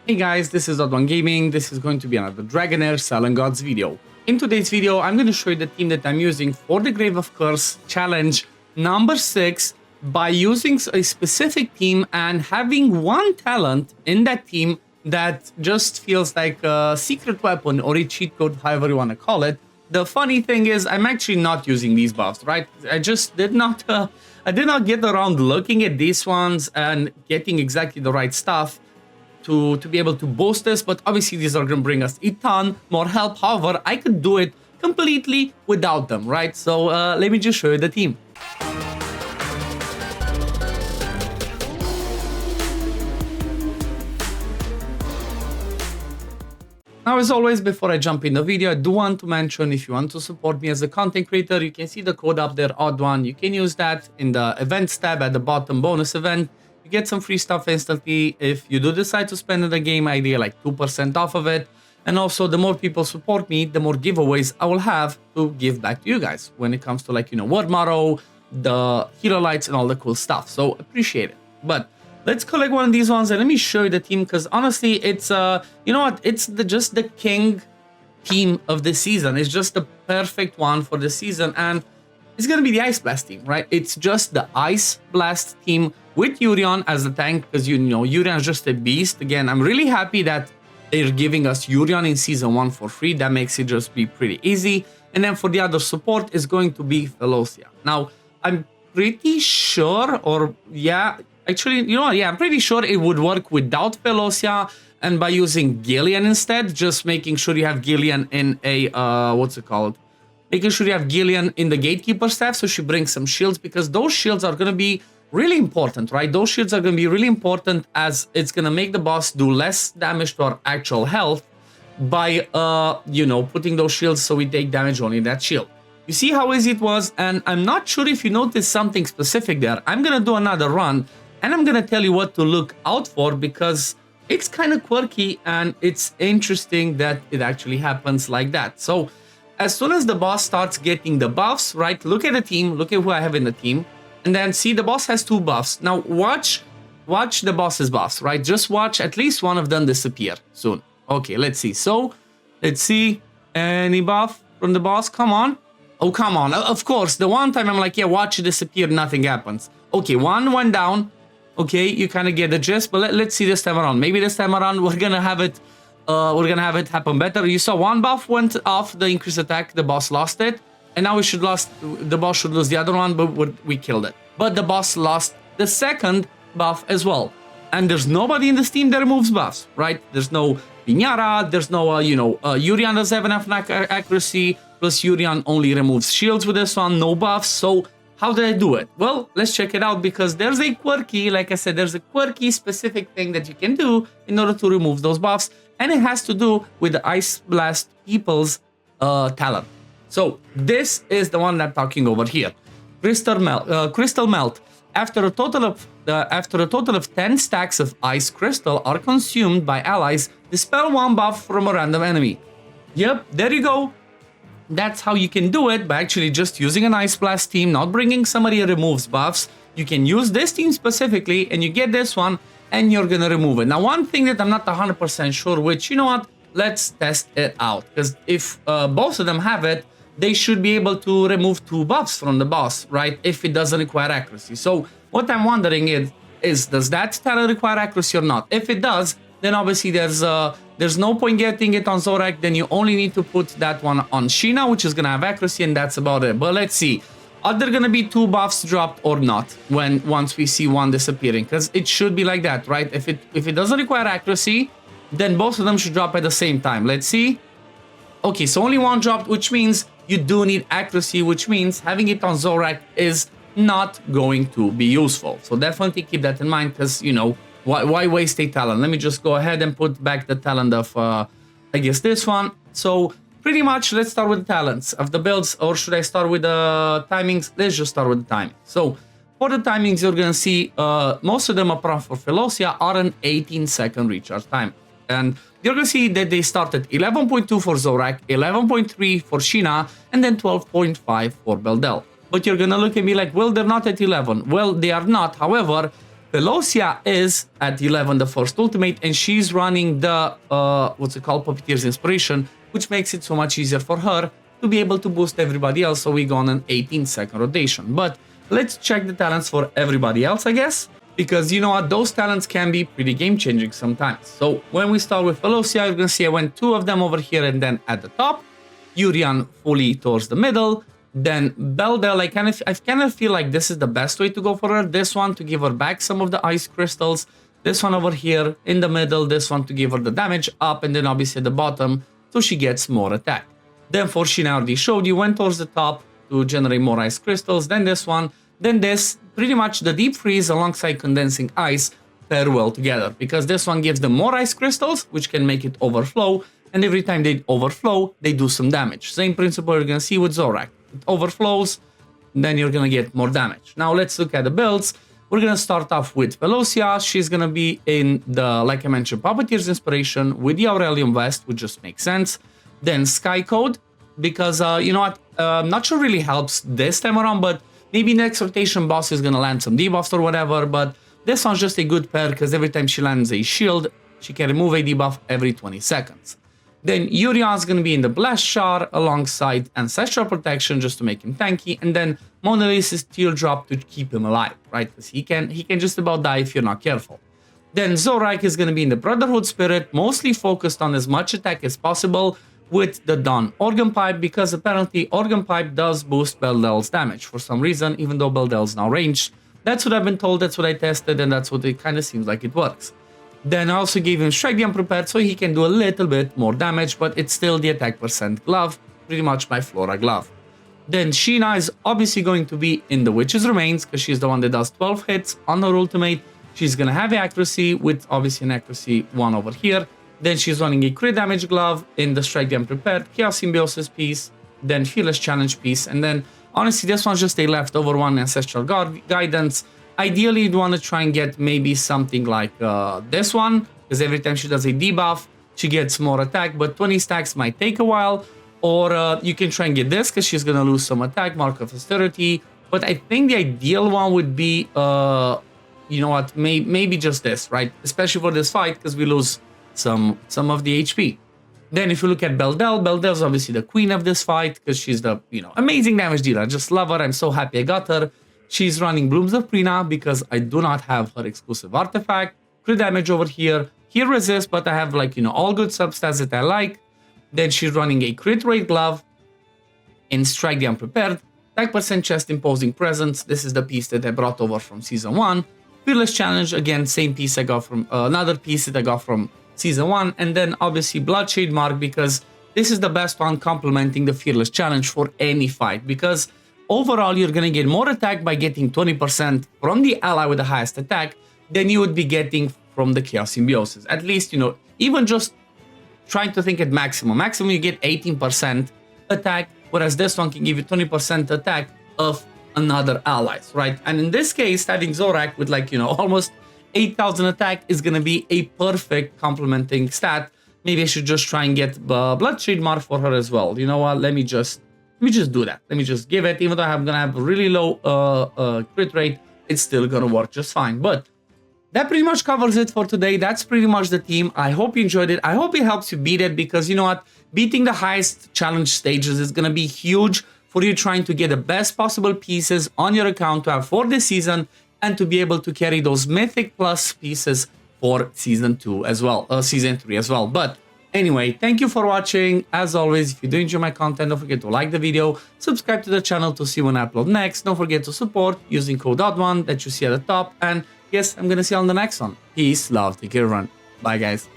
Hey guys, this is OddOneGaming. This is going to be another Dragonheir Selling Gods video. In today's video, I'm going to show you the team that I'm using for the Grave of Curse challenge number 6 by using a specific team and having one talent in that team that just feels like a secret weapon or a cheat code, however you want to call it. The funny thing is, I'm actually not using these buffs, right? I just did not, I did not get around looking at these ones and getting exactly the right stuff to be able to boost this, but obviously these are going to bring us a ton more help. However, I could do it completely without them, right? So let me just show you the team. Now, as always, before I jump in the video, I do want to mention, if you want to support me as a content creator, you can see the code up there, OddOne. You can use that in the events tab at the bottom, bonus event. You get some free stuff instantly if you do decide to spend in the game, idea like 2% off of it. And also, the more people support me, the more giveaways I will have to give back to you guys when it comes to, like, you know, word motto, the hero lights, and all the cool stuff. So appreciate it. But let's collect one of these ones and let me show you the team, because honestly, it's you know what, it's just the king team of the season. It's just the perfect one for the season, and it's gonna be the Ice Blast team, right? It's just the Ice Blast team with Urion as the tank, because you know Urion is just a beast. Again, I'm really happy that they're giving us Urion in season 1 for free. That makes it just be pretty easy. And then for the other support is going to be Fateless. Now, I'm pretty sure, or yeah, actually, you know what? Yeah, I'm pretty sure it would work without Fateless and by using Gillian instead. Just making sure you have Gillian in a, what's it called? Making sure you have Gillian in the Gatekeeper staff, so she brings some shields, because those shields are going to be really important, right? Those shields are going to be really important, as it's going to make the boss do less damage to our actual health by, you know, putting those shields so we take damage only in that shield. You see how easy it was? And I'm not sure if you noticed something specific there. I'm going to do another run, and I'm going to tell you what to look out for, because it's kind of quirky and it's interesting that it actually happens like that. So as soon as the boss starts getting the buffs, right, look at the team, look at who I have in the team, and then see the boss has 2 buffs. Now watch the boss's buffs, right? Just watch at least one of them disappear soon. Okay, let's see. So let's see, any buff from the boss? Come on. Oh, come on. Of course, the one time I'm like, yeah, watch it disappear, nothing happens. Okay, one went down. Okay, you kind of get the gist, but let's see this time around. Maybe this time around we're gonna have it happen better. You saw one buff went off, the increased attack, the boss lost it, and now the boss should lose the other one, but we killed it. But the boss lost the second buff as well. And there's nobody in this team that removes buffs, right? There's no Piñara, there's no, you know, Urion doesn't have enough accuracy, plus Urion only removes shields with this one, no buffs. So how did I do it? Well, let's check it out, because there's a quirky, like I said, there's a quirky specific thing that you can do in order to remove those buffs, and it has to do with the Ice Blast people's talent. So this is the one that I'm talking over here. Crystal Melt. After a total of 10 stacks of ice crystal are consumed by allies, dispel 1 buff from a random enemy. Yep, there you go. That's how you can do it, by actually just using an Ice Blast team, not bringing somebody who removes buffs. You can use this team specifically, and you get this one, and you're gonna remove it. Now, one thing that I'm not 100% sure, which, you know what, let's test it out, because if both of them have it, they should be able to remove 2 buffs from the boss, right, if it doesn't require accuracy. So what I'm wondering is does that talent require accuracy or not? If it does, then obviously there's no point getting it on Zorak. Then you only need to put that one on Sheena, which is gonna have accuracy, and that's about it. But let's see, are there gonna be 2 buffs dropped or not once we see one disappearing? Because it should be like that, right? If it doesn't require accuracy, then both of them should drop at the same time. Let's see. Okay, so only one dropped, which means you do need accuracy, which means having it on Zorak is not going to be useful. So definitely keep that in mind, because, you know, why waste a talent? Let me just go ahead and put back the talent of, I guess, this one. So pretty much, let's start with the talents of the builds, or should I start with the timings? Let's just start with the timing. So for the timings, you're going to see most of them, apart from Fateless, are an 18-second recharge time. And you're going to see that they start at 11.2 for Zorak, 11.3 for Sheena, and then 12.5 for Beldel. But you're going to look at me like, well, they're not at 11. Well, they are not. However, Velocia is at 11, the first ultimate, and she's running the, what's it called, Puppeteer's Inspiration, which makes it so much easier for her to be able to boost everybody else, so we go on an 18-second rotation. But let's check the talents for everybody else, I guess, because you know what, those talents can be pretty game-changing sometimes. So when we start with Velocia, you're gonna see I went 2 of them over here and then at the top, Urian fully towards the middle, then Beldel, I kind of feel like this is the best way to go for her. This one to give her back some of the ice crystals, this one over here in the middle, this one to give her the damage up, and then obviously at the bottom so she gets more attack. Then for Shin, I already showed you, went towards the top to generate more ice crystals, then this one, then this. Pretty much the deep freeze alongside condensing ice pair well together, because this one gives them more ice crystals, which can make it overflow, and every time they overflow, they do some damage. Same principle you're gonna see with Zorak. It overflows, then you're gonna get more damage. Now let's look at the builds. We're gonna start off with Velocia. She's gonna be in the, like I mentioned, Puppeteer's Inspiration with the Aurelium Vest, which just makes sense. Then Sky Code, because you know what, not sure really helps this time around, but maybe next rotation boss is gonna land some debuffs or whatever, but this one's just a good pair because every time she lands a shield, she can remove a debuff every 20 seconds. Then Urion's gonna be in the Blast Shard alongside Ancestral Protection just to make him tanky, and then Mona Lisa's Teardrop to keep him alive, right? Because he can just about die if you're not careful. Then Zorak is gonna be in the Brotherhood Spirit, mostly focused on as much attack as possible with the Dawn Organ Pipe, because apparently Organ Pipe does boost Beldel's damage for some reason, even though Beldel's now ranged. That's what I've been told, that's what I tested, and that's what it kind of seems like it works. Then I also gave him Strike the Unprepared so he can do a little bit more damage, but it's still the attack percent glove, pretty much my Flora glove. Then Sheena is obviously going to be in the Witch's Remains, because she's the one that does 12 hits on her ultimate. She's gonna have accuracy with obviously an accuracy 1 over here. Then she's running a crit damage glove in the Strike the Unprepared, Chaos Symbiosis piece, then Fearless Challenge piece, and then honestly this one's just a leftover one, Ancestral Guidance. Ideally you'd want to try and get maybe something like this one, because every time she does a debuff, she gets more attack, but 20 stacks might take a while. Or you can try and get this, because she's going to lose some attack, Mark of Austerity. But I think the ideal one would be, you know what, maybe just this, right? Especially for this fight, because we lose some of the HP. Then if you look at Beldel, Beldel's obviously the queen of this fight, because she's the, you know, amazing damage dealer. I just love her. I'm so happy I got her. She's running Blooms of Prina, because I do not have her exclusive artifact. Crit damage over here. Here resist, but I have, like, you know, all good substats that I like. Then she's running a crit rate glove in Strike the Unprepared. Attack percent chest imposing presence. This is the piece that I brought over from season 1. Fearless Challenge, again, same piece I got from another piece that I got from season 1. And then obviously Bloodshade Mark, because this is the best one complementing the Fearless Challenge for any fight. Because overall, you're gonna get more attack by getting 20% from the ally with the highest attack than you would be getting from the Chaos Symbiosis. At least, you know, even just trying to think at maximum. Maximum, you get 18% attack, whereas this one can give you 20% attack of another allies, right? And in this case, having Zorak with, like, you know, almost 8,000 attack is gonna be a perfect complementing stat. Maybe I should just try and get Bloodshade Mark for her as well. You know what? Let me just do that. Let me just give it. Even though I'm gonna have a really low crit rate, it's still gonna work just fine. But that pretty much covers it for today. That's pretty much the team. I hope you enjoyed it. I hope it helps you beat it, because you know what? Beating the highest challenge stages is gonna be huge for you trying to get the best possible pieces on your account to have for this season, and to be able to carry those Mythic Plus pieces for season 2 as well, season 3 as well. But anyway, thank you for watching. As always, if you do enjoy my content, don't forget to like the video, subscribe to the channel to see when I upload next. Don't forget to support using code OddOne that you see at the top. And yes, I'm gonna see you on the next one. Peace, love, take care, everyone. Bye, guys.